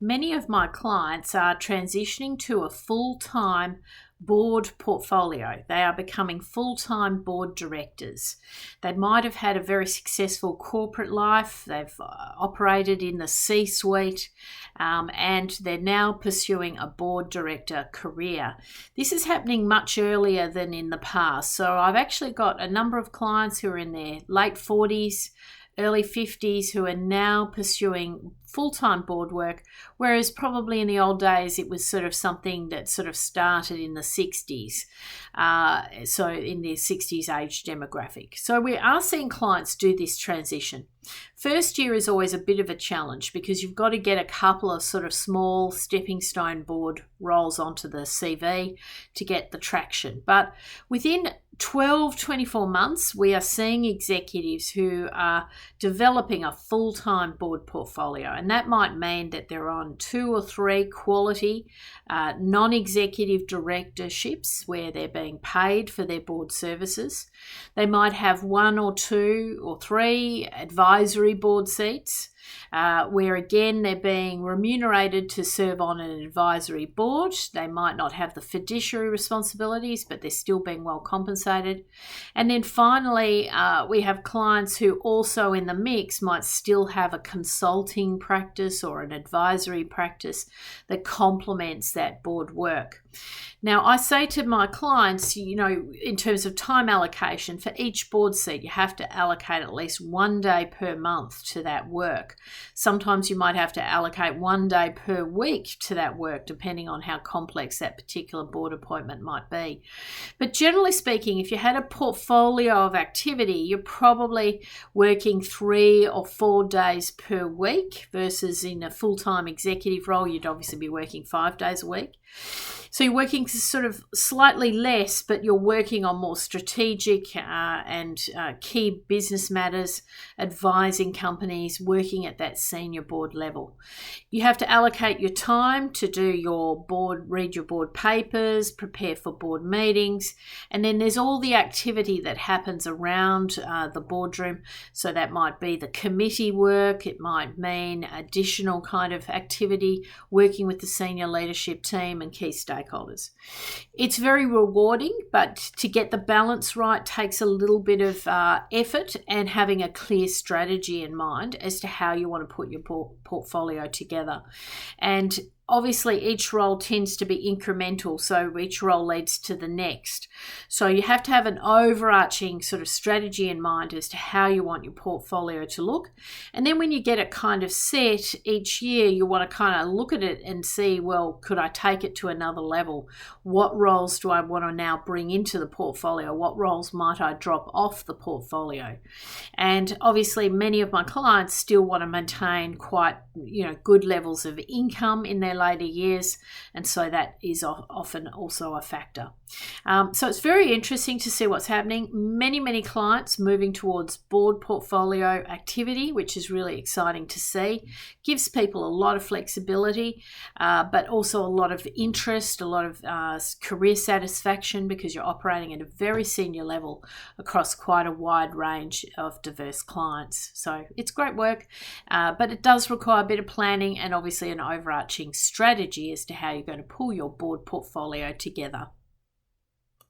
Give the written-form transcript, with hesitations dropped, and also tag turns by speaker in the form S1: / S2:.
S1: Many of my clients are transitioning to a full-time board portfolio. They are becoming full-time board directors. They might have had a very successful corporate life. They've operated in the C-suite, and they're now pursuing a board director career. This is happening much earlier than in the past. So I've actually got a number of clients who are in their late 40s, early 50s who are now pursuing full-time board work, whereas probably in the old days it was sort of something that sort of started in the 60s, so in the 60s age demographic. So we are seeing clients do this transition. First year is always a bit of a challenge because you've got to get a couple of sort of small stepping stone board roles onto the CV to get the traction. But within 12-24 months, we are seeing executives who are developing a full-time board portfolio, and that might mean that they're on 2 or 3 quality non-executive directorships where they're being paid for their board services. They might have 1 or 2 or 3 advisory board seats, where again they're being remunerated to serve on an advisory board. They might not have the fiduciary responsibilities, but they're still being well compensated. And then finally, we have clients who also in the mix might still have a consulting practice or an advisory practice that complements that board work. Now, I say to my clients, in terms of time allocation, for each board seat, you have to allocate at least 1 day per month to that work. Sometimes you might have to allocate 1 day per week to that work, depending on how complex that particular board appointment might be. But generally speaking, if you had a portfolio of activity, you're probably working 3 or 4 days per week versus in a full-time executive role, you'd obviously be working 5 days a week. So you're working sort of slightly less, but you're working on more strategic and key business matters, advising companies, working at that senior board level. You have to allocate your time to do your board, read your board papers, prepare for board meetings, and then there's all the activity that happens around the boardroom. So that might be the committee work, it might mean additional kind of activity, working with the senior leadership team and key stakeholders. It's very rewarding, but to get the balance right takes a little bit of effort and having a clear strategy in mind as to how you want to put your portfolio together. And obviously, each role tends to be incremental, so each role leads to the next. So you have to have an overarching sort of strategy in mind as to how you want your portfolio to look. And then when you get it kind of set each year, you want to kind of look at it and see, well, could I take it to another level? What roles do I want to now bring into the portfolio? What roles might I drop off the portfolio? And obviously, many of my clients still want to maintain quite, good levels of income in their later years, and so that is often also a factor. So it's very interesting to see what's happening. Many clients moving towards board portfolio activity, which is really exciting to see. Gives people a lot of flexibility, but also a lot of interest, a lot of career satisfaction, because you're operating at a very senior level across quite a wide range of diverse clients. So it's great work, but it does require a bit of planning and obviously an overarching strategy as to how you're going to pull your board portfolio together.